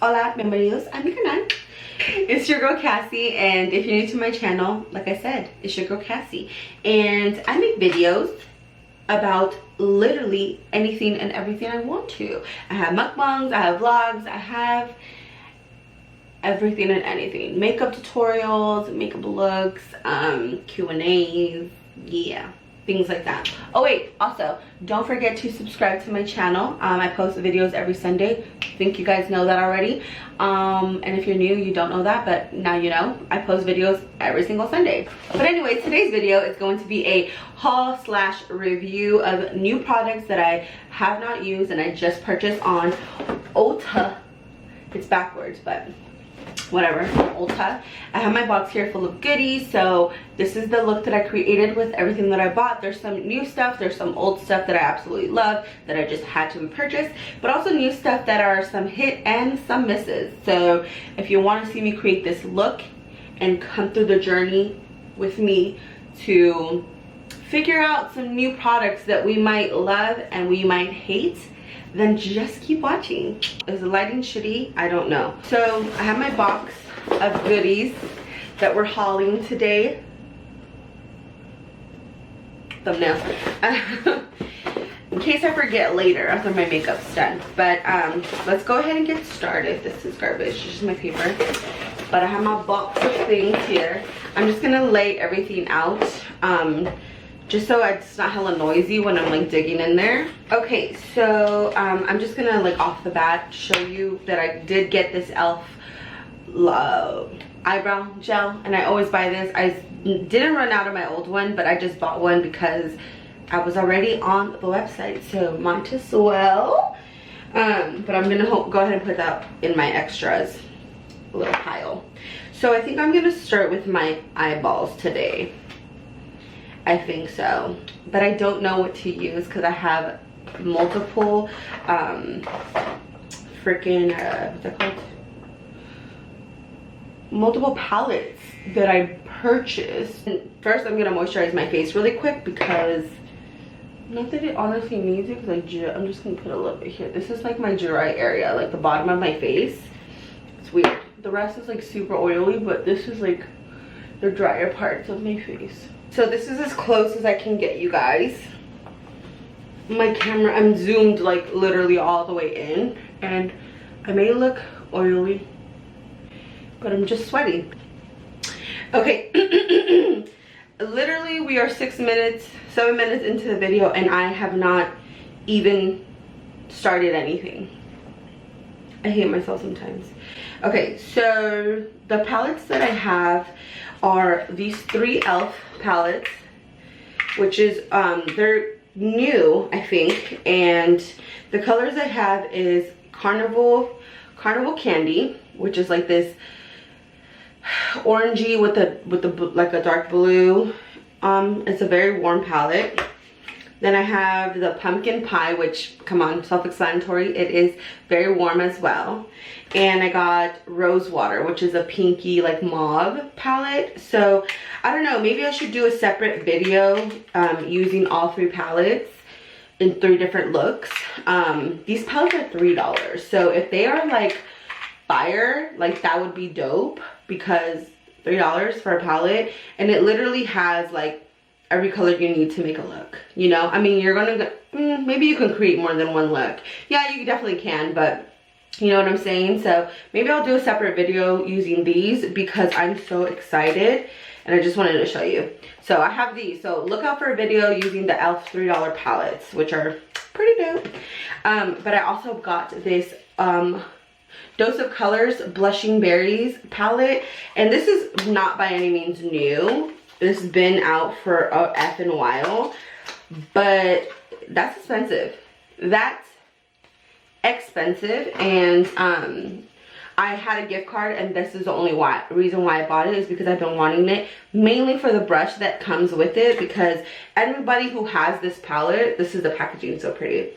Hola, bienvenidos a mi canal. It's your girl Cassie, and if you're new to my channel, like I said, it's your girl Cassie, and I make videos about literally anything and everything I want to. I have mukbangs, I have vlogs, I have everything and anything. Makeup tutorials, makeup looks, Q&As, yeah, things like that. Oh wait, also don't forget to subscribe to my channel. I post videos every Sunday. I think you guys know that already, and if you're new, you don't know that, but now you know. I post videos every single Sunday. But anyway, today's video is going to be a haul slash review of new products that I have not used and I just purchased on Ulta. It's backwards, but whatever. Ulta. I have my box here full of goodies, so this is the look that I created with everything that I bought. There's some new stuff, there's some old stuff that I absolutely love that I just had to purchase, but also new stuff that are some hit and some misses. So if you want to see me create this look and come through the journey with me to figure out some new products that we might love and we might hate, then just keep watching. Is the lighting shitty? I don't know. So I have my box of goodies that we're hauling today. Thumbnail. In case I forget later after my makeup's done. But let's go ahead and get started. This is garbage, it's just my paper. But I have my box of things here. I'm just gonna lay everything out. Just so it's not hella noisy when I'm like digging in there. Okay, so I'm just gonna like off the bat show you that I did get this e.l.f. eyebrow gel, and I always buy this. I didn't run out of my old one, but I just bought one because I was already on the website, so might as well. But I'm gonna go ahead and put that in my extras little pile. So I think I'm gonna start with my eyeballs today. I think so, but I don't know what to use because I have multiple freaking what's that called? Multiple palettes that I purchased. And first I'm gonna moisturize my face really quick because not that it honestly needs it, because I'm just gonna put a little bit here. This is like my dry area, like the bottom of my face. It's weird. The rest is like super oily, but this is like the drier parts of my face. So this is as close as I can get, you guys. My camera, I'm zoomed like literally all the way in, and I may look oily, but I'm just sweating. Okay, literally we are 7 minutes into the video and I have not even started anything. I hate myself sometimes. Okay, so the palettes that I have are these 3 e.l.f. palettes, which is they're new, I think, and the colors I have is Carnival Candy, which is like this orangey with the like a dark blue. It's a very warm palette. Then I have the Pumpkin Pie, which, come on, self-explanatory, it is very warm as well. And I got Rose Water, which is a pinky, like mauve palette. So, I don't know, maybe I should do a separate video using all 3 palettes in 3 different looks. These palettes are $3. So, if they are like fire, like that would be dope, because $3 for a palette. And it literally has like every color you need to make a look, you know? I mean, you're gonna maybe you can create more than one look. Yeah, you definitely can, but you know what I'm saying? So maybe I'll do a separate video using these because I'm so excited and I just wanted to show you. So I have these, so look out for a video using the e.l.f. $3 palettes, which are pretty dope. But I also got this Dose of Colors Blushing Berries palette, and this is not by any means new. This has been out for a effing while, but that's expensive. That's expensive, and I had a gift card, and this is the only reason why I bought it is because I've been wanting it, mainly for the brush that comes with it, because everybody who has this palette, this is the packaging, so pretty.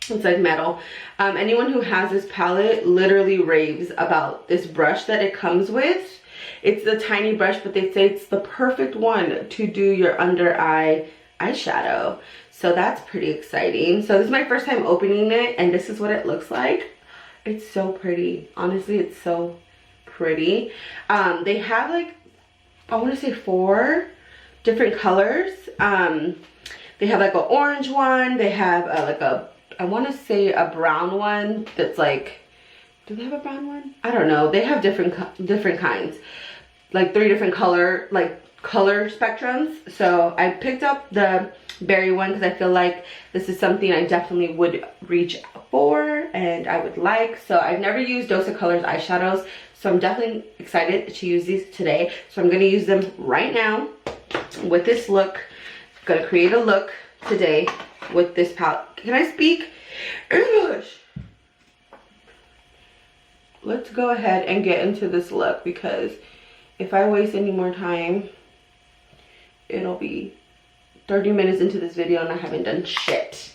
It's like metal. Anyone who has this palette literally raves about this brush that it comes with. It's the tiny brush, but they say it's the perfect one to do your under eye eyeshadow. So that's pretty exciting. So this is my first time opening it, and this is what it looks like. It's so pretty. Honestly, it's so pretty. They have like, I want to say 4 different colors. They have like an orange one. They have like a, I want to say a brown one that's like, do they have a brown one? I don't know. They have different kinds, like 3 different color spectrums. So I picked up the berry one because I feel like this is something I definitely would reach for and I would like. So I've never used Dose of Colors eyeshadows, so I'm definitely excited to use these today. So I'm going to use them right now with this look. I'm going to create a look today with this palette. Can I speak English? Let's go ahead and get into this look, because if I waste any more time, it'll be 30 minutes into this video and I haven't done shit.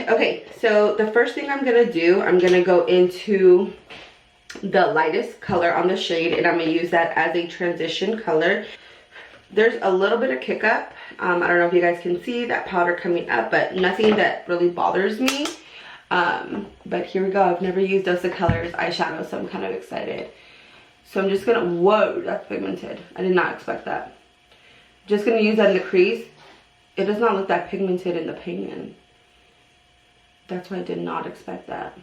Okay, so the first thing I'm gonna do, I'm gonna go into the lightest color on the shade, and I'm gonna use that as a transition color. There's a little bit of kick up. I don't know if you guys can see that powder coming up, but nothing that really bothers me. But here we go. I've never used Dose of Colors eyeshadow, so I'm kind of excited. So I'm just gonna, whoa, that's pigmented. I did not expect that. Just gonna use that in the crease. It does not look that pigmented in the pan. That's why I did not expect that.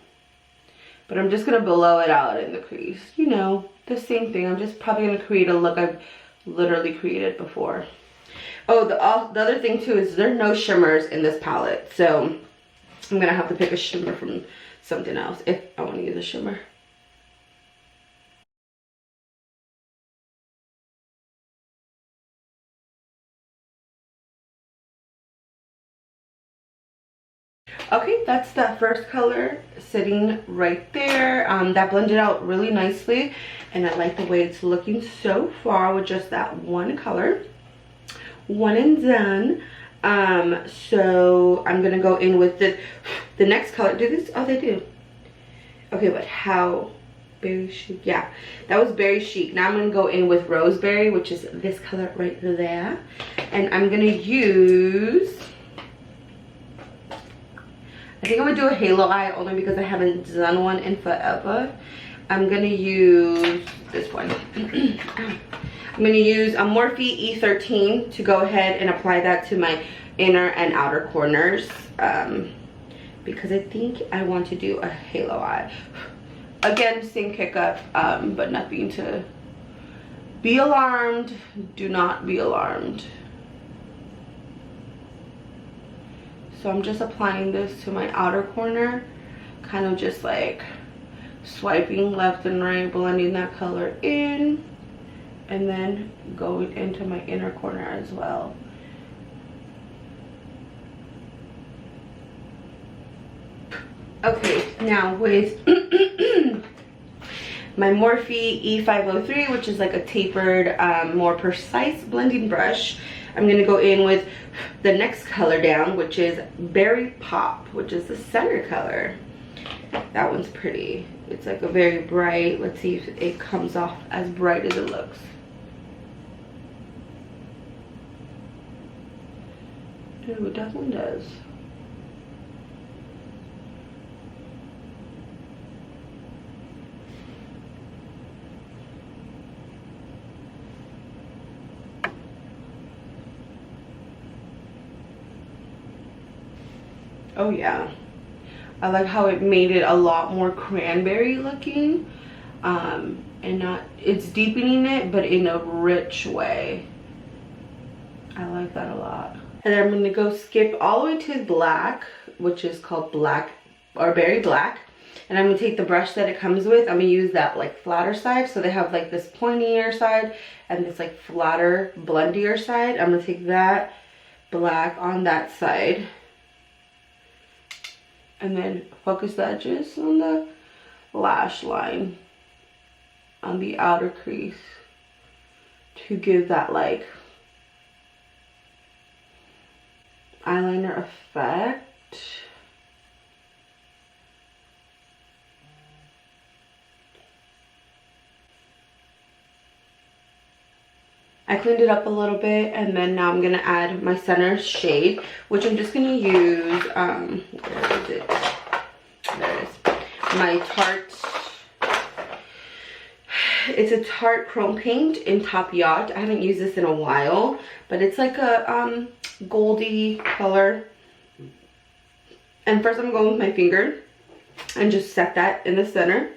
But I'm just gonna blow it out in the crease. You know, the same thing. I'm just probably gonna create a look I've literally created before. Oh, the other thing too is there are no shimmers in this palette. So I'm gonna have to pick a shimmer from something else if I wanna use a shimmer. Okay, that's that first color sitting right there. That blended out really nicely, and I like the way it's looking so far with just that one color. One and done. So I'm gonna go in with the next color. Do this? Oh, they do. Okay, but how? Berry chic. Yeah, that was berry chic. Now I'm gonna go in with roseberry, which is this color right there, and I'm gonna use, I think I'm gonna do a halo eye only because I haven't done one in forever. I'm gonna use this one. I'm gonna use a Morphe E13 to go ahead and apply that to my inner and outer corners, because I think I want to do a halo eye. Again, same kick up, but nothing to be alarmed. Do not be alarmed. So I'm just applying this to my outer corner, kind of just like swiping left and right, blending that color in, and then going into my inner corner as well. Okay, now with my Morphe E503, which is like a tapered, more precise blending brush, I'm gonna go in with the next color down, which is Berry Pop, which is the center color. That one's pretty. It's like a very bright, let's see if it comes off as bright as it looks. Ooh, it definitely does. Oh yeah, I like how it made it a lot more cranberry looking, and not, it's deepening it but in a rich way. I like that a lot. And then I'm going to go skip all the way to black, which is called black or berry black, and I'm going to take the brush that it comes with. I'm going to use that like flatter side, so they have like this pointier side and this like flatter blendier side. I'm going to take that black on that side and then focus the edges on the lash line on the outer crease to give that like eyeliner effect. I cleaned it up a little bit, and then now I'm gonna add my center shade, which I'm just gonna use, where is it? There it is. my Tarte. It's a Tarte Chrome Paint in Top Yacht. I haven't used this in a while, but it's like a goldy color. And first I'm going with my finger and just set that in the center.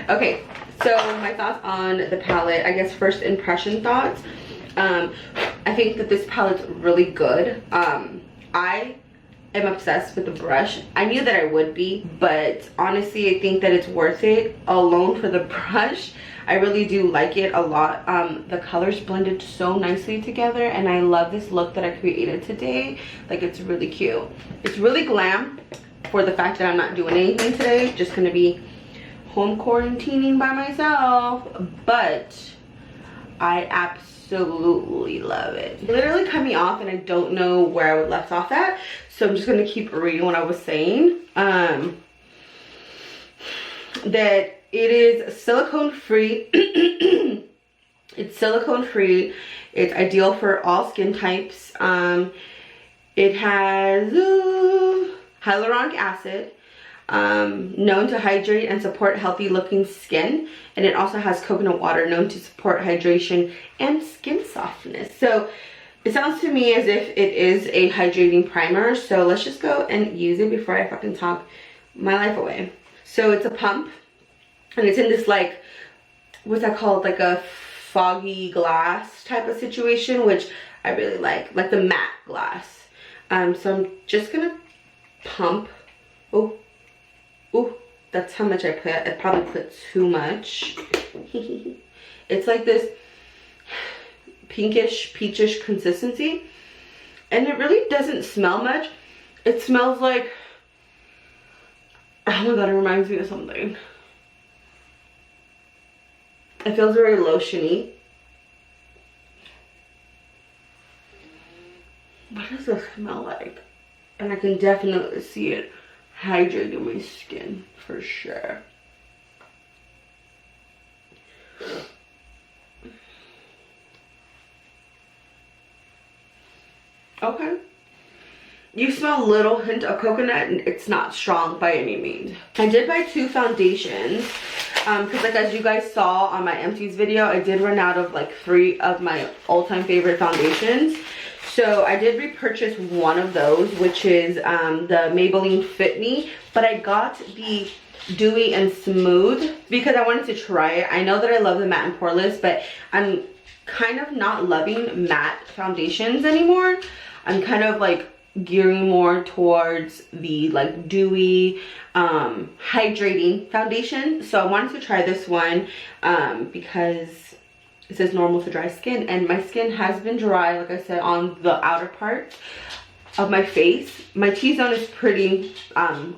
Okay, so my thoughts on the palette, I guess first impression thoughts. I think that this palette's really good. I am obsessed with the brush. I knew that I would be, but honestly I think that it's worth it alone for the brush. I really do like it a lot. The colors blended so nicely together, and I love this look that I created today. Like, it's really cute. It's really glam for the fact that I'm not doing anything today. Just gonna be home quarantining by myself, but I absolutely love it. It literally cut me off and I don't know where I left off at, so I'm just gonna keep reading what I was saying. That it is silicone free. It's silicone free. It's ideal for all skin types. It has hyaluronic acid, known to hydrate and support healthy looking skin, and it also has coconut water, known to support hydration and skin softness. So it sounds to me as if it is a hydrating primer, so let's just go and use it before I fucking talk my life away. So it's a pump, and it's in this, like, what's that called, like a foggy glass type of situation, which I really like the matte glass. So I'm just gonna pump. Oh, that's how much I put. I probably put too much. It's like this pinkish, peachish consistency. And it really doesn't smell much. It smells like, oh my god, it reminds me of something. It feels very lotiony. What does this smell like? And I can definitely see it hydrating my skin for sure. Okay. You smell a little hint of coconut, and it's not strong by any means. I did buy 2 foundations because, like, as you guys saw on my empties video, I did run out of like 3 of my all-time favorite foundations. So I did repurchase one of those, which is the Maybelline Fit Me, but I got the Dewy and Smooth because I wanted to try it. I know that I love the matte and poreless, but I'm kind of not loving matte foundations anymore. I'm kind of like gearing more towards the like dewy, hydrating foundation. So I wanted to try this one because it says normal to dry skin, and my skin has been dry, like I said, on the outer part of my face. My T-zone is pretty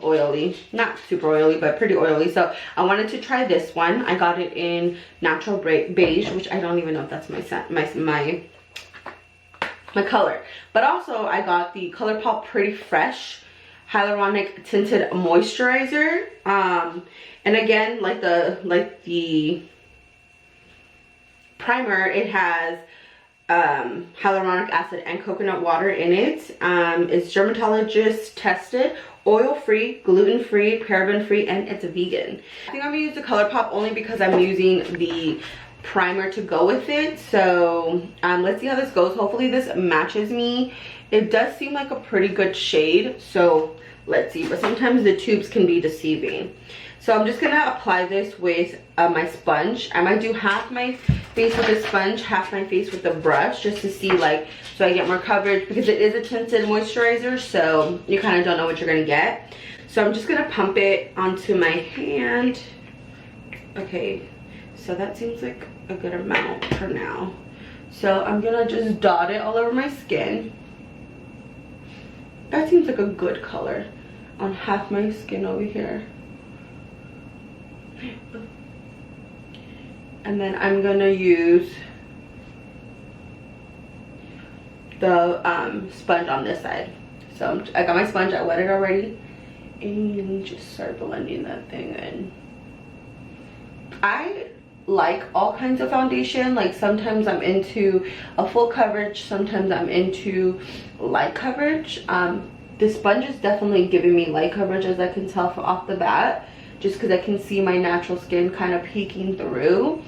oily, not super oily, but pretty oily. So I wanted to try this one. I got it in natural beige, which I don't even know if that's my color. But also I got the ColourPop Pretty Fresh Hyaluronic Tinted Moisturizer. And again, like the primer, it has hyaluronic acid and coconut water in it. It's dermatologist tested, oil free, gluten free, paraben free, and it's vegan. I think I'm gonna use the ColourPop only because I'm using the primer to go with it. So let's see how this goes. Hopefully this matches me. It does seem like a pretty good shade, so let's see. But sometimes the tubes can be deceiving. So I'm just gonna apply this with my sponge. I might do half my face with a sponge, half my face with a brush, just to see, like, so I get more coverage, because it is a tinted moisturizer, so you kind of don't know what you're gonna get. So I'm just gonna pump it onto my hand. Okay, so that seems like a good amount for now. So I'm gonna just dot it all over my skin. That seems like a good color on half my skin over here. And then I'm gonna use the sponge on this side. So So I got my sponge, I wet it already, and just start blending that thing in. I like all kinds of foundation. Like sometimes I'm into a full coverage, sometimes I'm into light coverage. This sponge is definitely giving me light coverage, as I can tell from off the bat, just because I can see my natural skin kind of peeking through.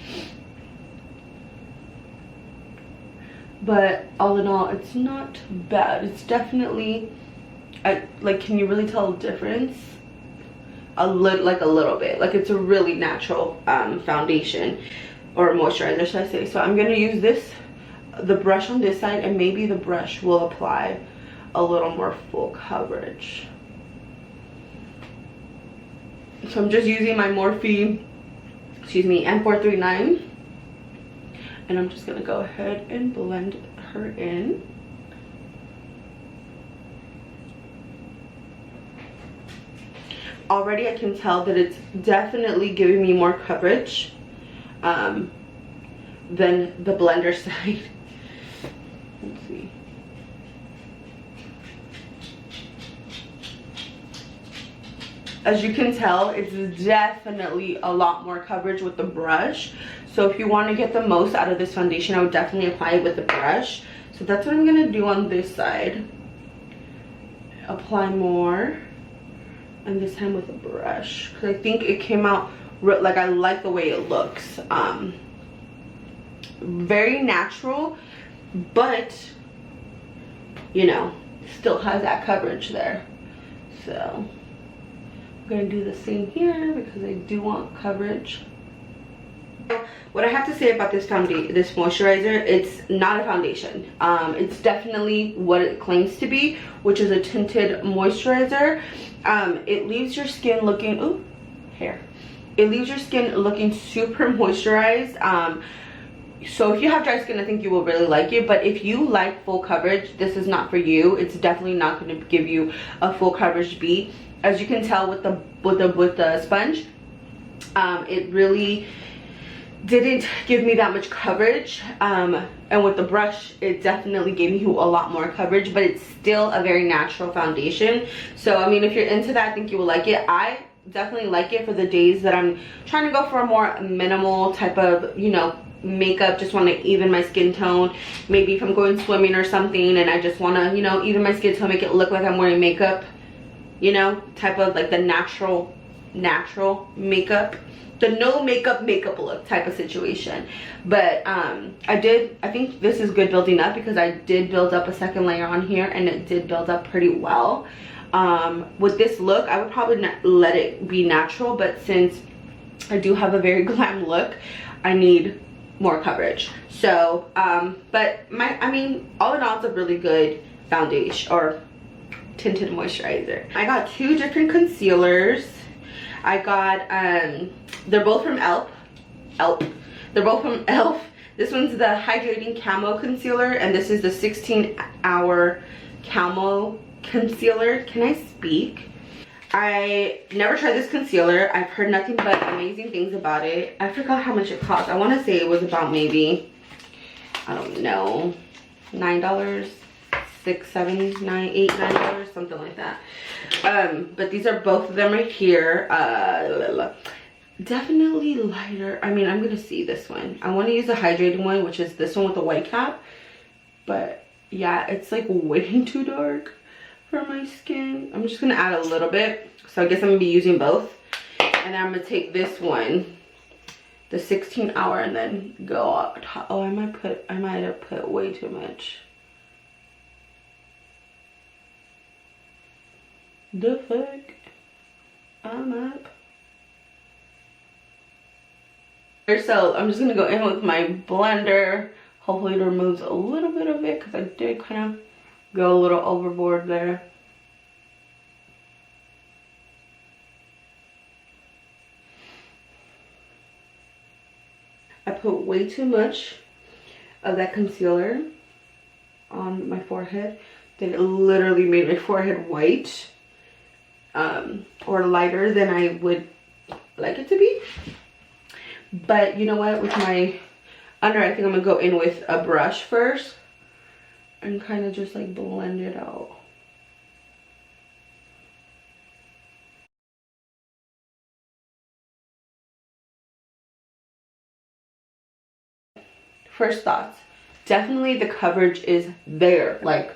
But all in all, it's not bad. It's definitely, like, can you really tell the difference? Like a little bit. Like, it's a really natural foundation or moisturizer, should I say. So I'm gonna use the brush on this side, and maybe the brush will apply a little more full coverage. So I'm just using my Morphe, excuse me, M439, and I'm just gonna go ahead and blend her in. Already I can tell that it's definitely giving me more coverage than the blender side. Let's see. As you can tell, it's definitely a lot more coverage with the brush. So if you want to get the most out of this foundation, I would definitely apply it with the brush. So that's what I'm going to do on this side. Apply more. And this time with a brush, because I think it came out like, I like the way it looks. Very natural, but you know, still has that coverage there. So I'm gonna do the same here because I do want coverage. What I have to say about this moisturizer, it's not a foundation. It's definitely what it claims to be, which is a tinted moisturizer. It leaves your skin looking, ooh, hair. It leaves your skin looking super moisturized. So if you have dry skin, I think you will really like it. But if you like full coverage, this is not for you. It's definitely not going to give you a full coverage beat. As you can tell with the sponge, it really didn't give me that much coverage, and with the brush it definitely gave you a lot more coverage, but it's still a very natural foundation. So I mean, if you're into that, I think you will like it. I definitely like it for the days that I'm trying to go for a more minimal type of, you know, makeup, just want to even my skin tone. Maybe if I'm going swimming or something and I just want to, you know, even my skin tone, make it look like I'm wearing makeup, you know, type of like the natural makeup, the no makeup look type of situation. But I think this is good building up, because I did build up a second layer on here and it did build up pretty well. With this look, I would probably let it be natural, but since I do have a very glam look, I need more coverage. So but I mean, all in all, it's a really good foundation or tinted moisturizer. I got two different concealers. I got they're both from they're both from e.l.f. This one's the Hydrating Camo Concealer, and this is the 16-hour Camo Concealer. Can I speak? I never tried this concealer. I've heard nothing but amazing things about it. I forgot how much it cost. I want to say it was about maybe, I don't know, $9, $6, $7, $9, $8, $9, something like that. But these are both of them right here. Definitely lighter. I mean, I'm gonna see this one. I want to use the hydrating one, which is this one with the white cap. But yeah, it's like way too dark for my skin. I'm just gonna add a little bit. So I guess I'm gonna be using both. And then I'm gonna take this one, the 16-hour, and then go up top. Oh, I might have put way too much. The fuck? I'm up. So I'm just gonna go in with my blender. Hopefully it removes a little bit of it, because I did kind of go a little overboard there. I put way too much of that concealer on my forehead. Then it literally made my forehead white, or lighter than I would like it to be. But you know what, with my under, I think I'm gonna go in with a brush first and kind of just like blend it out. first thoughts. Definitely the coverage is there, like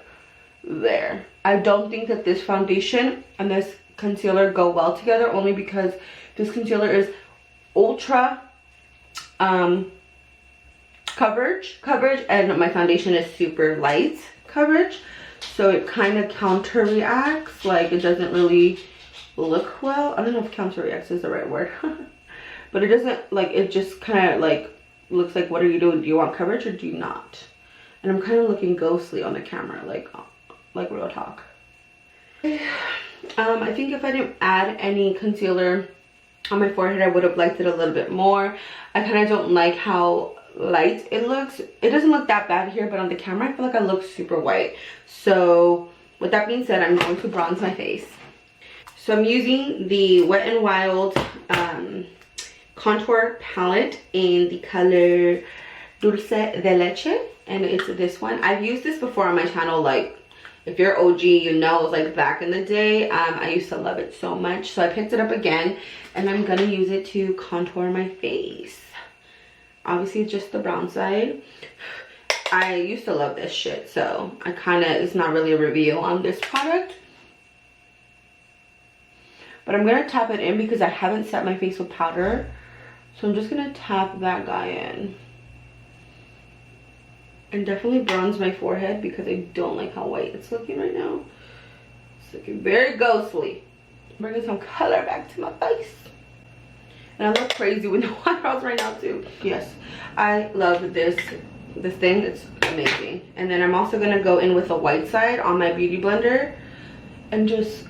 there. I don't think that this foundation and this concealer go well together, only because this concealer is ultra coverage and my foundation is super light coverage, so it kind of counter reacts. Like, it doesn't really look well. I don't know if counter reacts is the right word. But it doesn't, like, it just kind of like looks like, what are you doing? Do you want coverage or do you not? And I'm kind of looking ghostly on the camera, like real talk. I think if I didn't add any concealer on my forehead, I would have liked it a little bit more. I kind of don't like how light it looks. It doesn't look that bad here, but on the camera I feel like I look super white. So with that being said, I'm going to bronze my face. So I'm using the Wet n Wild contour palette in the color Dulce de Leche, and it's this one. I've used this before on my channel. Like, if you're OG, you know, like back in the day. I used to love it so much, so I picked it up again, and I'm gonna use it to contour my face. Obviously it's just the brown side. I used to love this shit, so I kind of, it's not really a review on this product, but I'm gonna tap it in because I haven't set my face with powder. So I'm just gonna tap that guy in and definitely bronze my forehead because I don't like how white it's looking right now. It's looking very ghostly. Bringing some color back to my face. And I look crazy with no eyebrows right now too. Yes, I love this thing. It's amazing. And then I'm also gonna go in with the white side on my beauty blender and just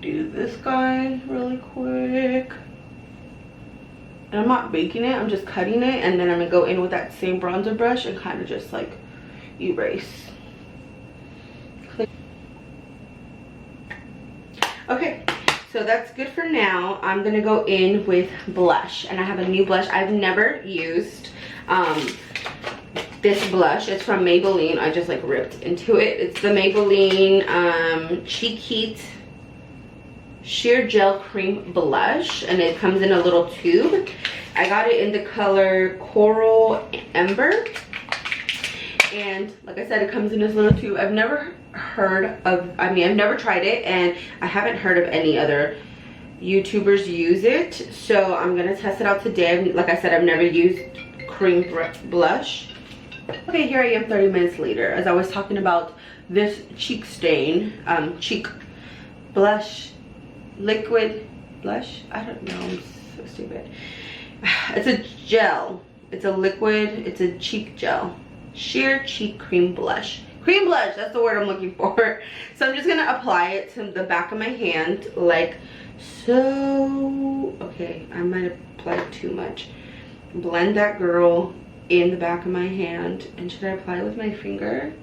do this guy really quick. And I'm not baking it, I'm just cutting it, and then I'm gonna go in with that same bronzer brush and kind of just like erase. Okay, so that's good for now. I'm gonna go in with blush, and I have a new blush. I've never used this blush. It's from Maybelline. I just like ripped into it. It's the Maybelline Cheek Heat Sheer Gel Cream Blush, and it comes in a little tube. I got it in the color Coral Ember, and like I said, it comes in this little tube. I've never heard of, I've never tried it, and I haven't heard of any other YouTubers use it, so I'm gonna test it out today. Like I said, I've never used cream blush. Okay, here I am 30 minutes later, as I was talking about this cheek stain, cheek blush, liquid blush. I don't know, I'm so stupid. It's a gel, it's a liquid, it's a cheek gel. Sheer Cheek Cream Blush. Cream blush, that's the word I'm looking for. So I'm just gonna apply it to the back of my hand like so. Okay, I might have applied too much. Blend that girl in the back of my hand. And should I apply it with my finger?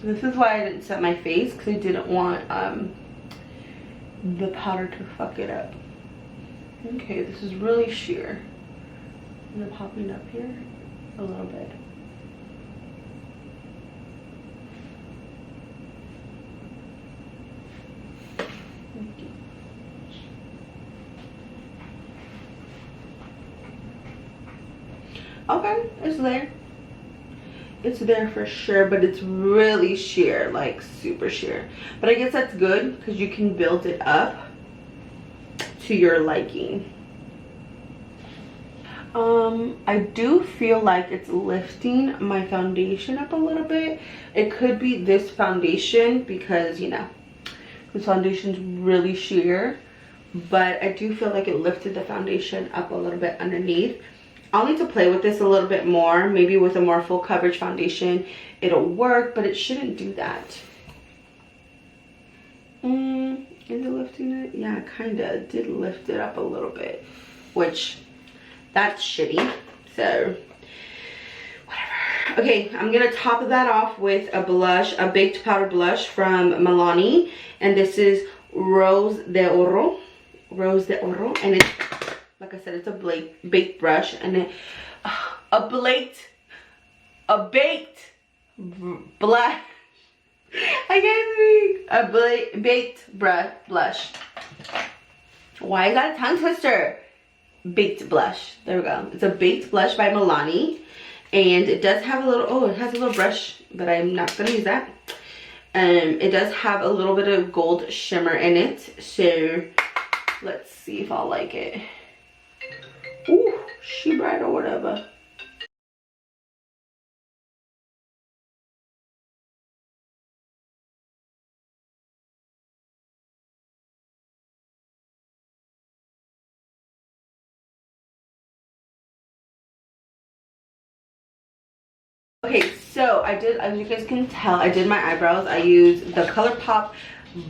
This is why I didn't set my face, because I didn't want the powder to fuck it up. Okay, this is really sheer. And then popping up here a little bit. Okay, it's there. It's there for sure, but it's really sheer, like super sheer. But I guess that's good because you can build it up to your liking. I do feel like it's lifting my foundation up a little bit. It could be this foundation because, you know, this foundation's really sheer, but I do feel like it lifted the foundation up a little bit underneath. I'll need to play with this a little bit more. Maybe with a more full coverage foundation it'll work, but it shouldn't do that. Is it lifting it? Yeah, it kind of did lift it up a little bit, which that's shitty, so whatever. Okay, I'm gonna top that off with a blush, a baked powder blush from Milani, and this is Rose de Oro, and it's, like I said, it's a baked brush, and it a baked blush. I can't speak. A baked blush. Why is that a tongue twister? baked blush. There we go. It's a baked blush by Milani, and it does have a little, oh, it has a little brush, but I'm not gonna use that. It does have a little bit of gold shimmer in it, so let's see if I'll like it. Ooh, she bright or whatever. Okay, so I did, as you guys can tell, I did my eyebrows. I used the ColourPop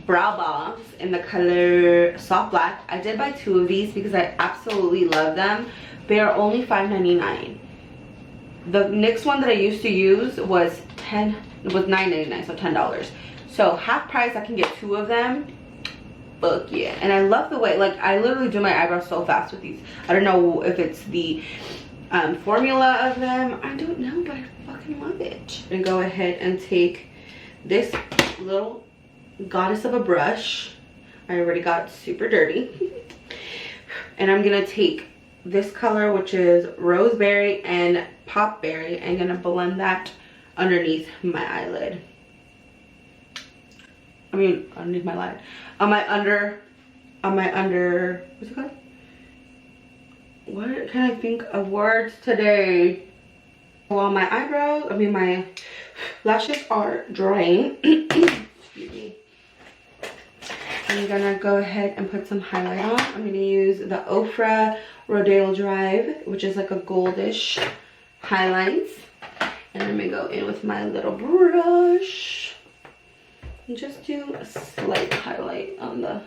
brow bombs in the color soft black. I did buy 2 of these because I absolutely love them. They are only $5.99. The next one that I used to use was $9.99, so $10. So half price, I can get 2 of them. Fuck yeah. And I love the way, like, I literally do my eyebrows so fast with these. I don't know if it's the formula of them, I don't know, but I fucking love it. I'm gonna go ahead and take this little goddess of a brush. I already got super dirty. And I'm gonna take this color, which is Roseberry and Popberry. I'm gonna blend that underneath my eyelid. I mean, underneath my lid. On my under, what's it called? What can I think of words today? While my eyebrows, my lashes are drying, excuse me, I'm gonna go ahead and put some highlight on. I'm gonna use the Ofra Rodale Drive, which is like a goldish highlights. And I'm gonna go in with my little brush and just do a slight highlight on the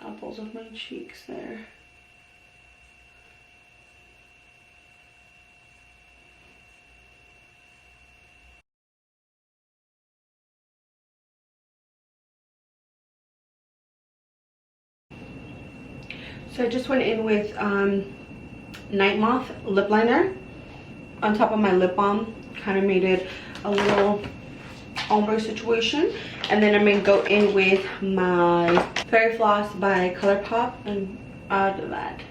apples of my cheeks there. So I just went in with Night Moth lip liner on top of my lip balm. Kind of made it a little ombre situation. And then I'm going to go in with my Fairy Floss by ColourPop and add that.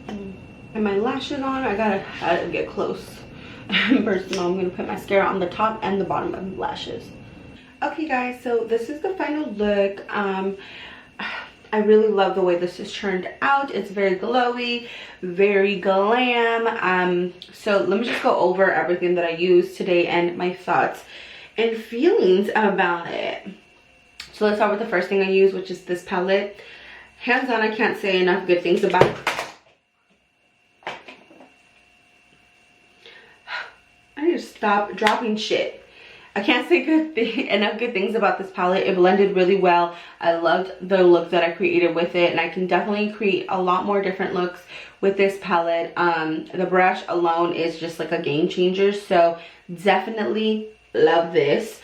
And my lashes on, I gotta get close. First of all, I'm going to put mascara on the top and the bottom of the lashes. Okay guys, so this is the final look. I really love the way this has turned out. It's very glowy, very glam. So let me just go over everything that I used today and my thoughts and feelings about it. So let's start with the first thing I used, which is this palette. Hands on, I can't say enough good things about it. I need to stop dropping shit. I can't say enough good things about this palette. It blended really well. I loved the look that I created with it, and I can definitely create a lot more different looks with this palette. The brush alone is just like a game changer, so definitely love this.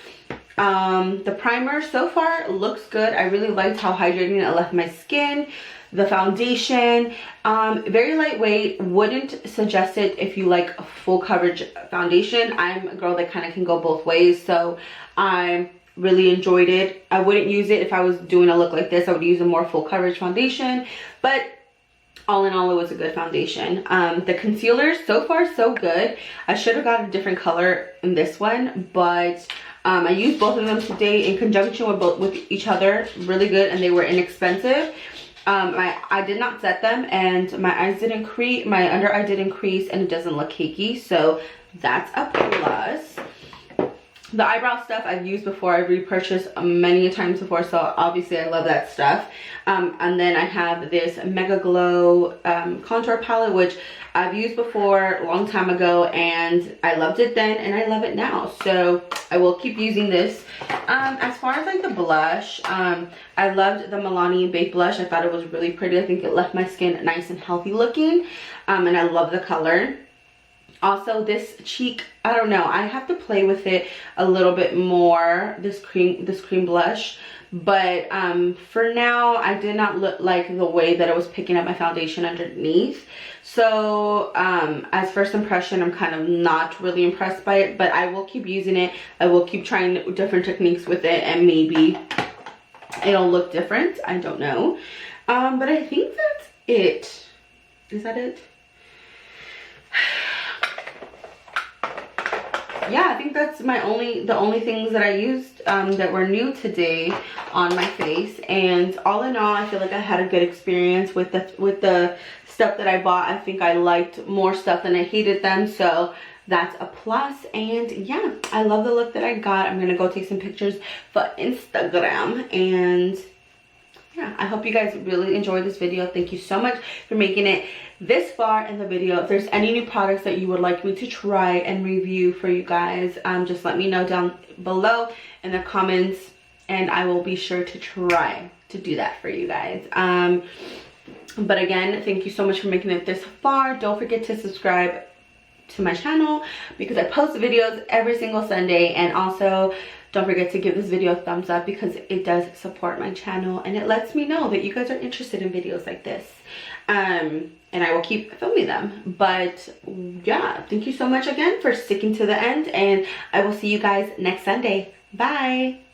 The primer so far looks good. I really liked how hydrating it left my skin. The foundation, very lightweight. Wouldn't suggest it if you like a full coverage foundation. I'm a girl that kind of can go both ways, so I really enjoyed it. I wouldn't use it if I was doing a look like this. I would use a more full coverage foundation, but all in all, it was a good foundation. The concealer, so far so good. I should have got a different color in this one, but I used both of them today in conjunction with each other. Really good, and they were inexpensive. I did not set them, and my eyes didn't crease, my under eye didn't crease, and it doesn't look cakey, so that's a plus. The eyebrow stuff I've used before. I've repurchased many times before, so obviously I love that stuff. And then I have this Mega Glow contour palette, which I've used before a long time ago, and I loved it then and I love it now, so I will keep using this. As far as like the blush, I loved the Milani Baked Blush. I thought it was really pretty. I think it left my skin nice and healthy looking, and I love the color. Also, this cheek, I don't know, I have to play with it a little bit more, this cream blush, but for now I did not look like the way that it was picking up my foundation underneath. So as first impression, I'm kind of not really impressed by it, but I will keep using it. I will keep trying different techniques with it, and maybe it'll look different. I don't know. But I think that's it. Is that it? Yeah, I think that's the only things that I used that were new today on my face. And all in all, I feel like I had a good experience with the stuff that I bought. I think I liked more stuff than I hated them, so that's a plus. And yeah, I love the look that I got. I'm gonna go take some pictures for Instagram. And yeah, I hope you guys really enjoyed this video. Thank you so much for making it this far in the video. If there's any new products that you would like me to try and review for you guys, just let me know down below in the comments, and I will be sure to try to do that for you guys. But again, thank you so much for making it this far. Don't forget to subscribe to my channel because I post videos every single Sunday. And also don't forget to give this video a thumbs up because it does support my channel and it lets me know that you guys are interested in videos like this. And I will keep filming them. But yeah, thank you so much again for sticking to the end, and I will see you guys next Sunday. Bye.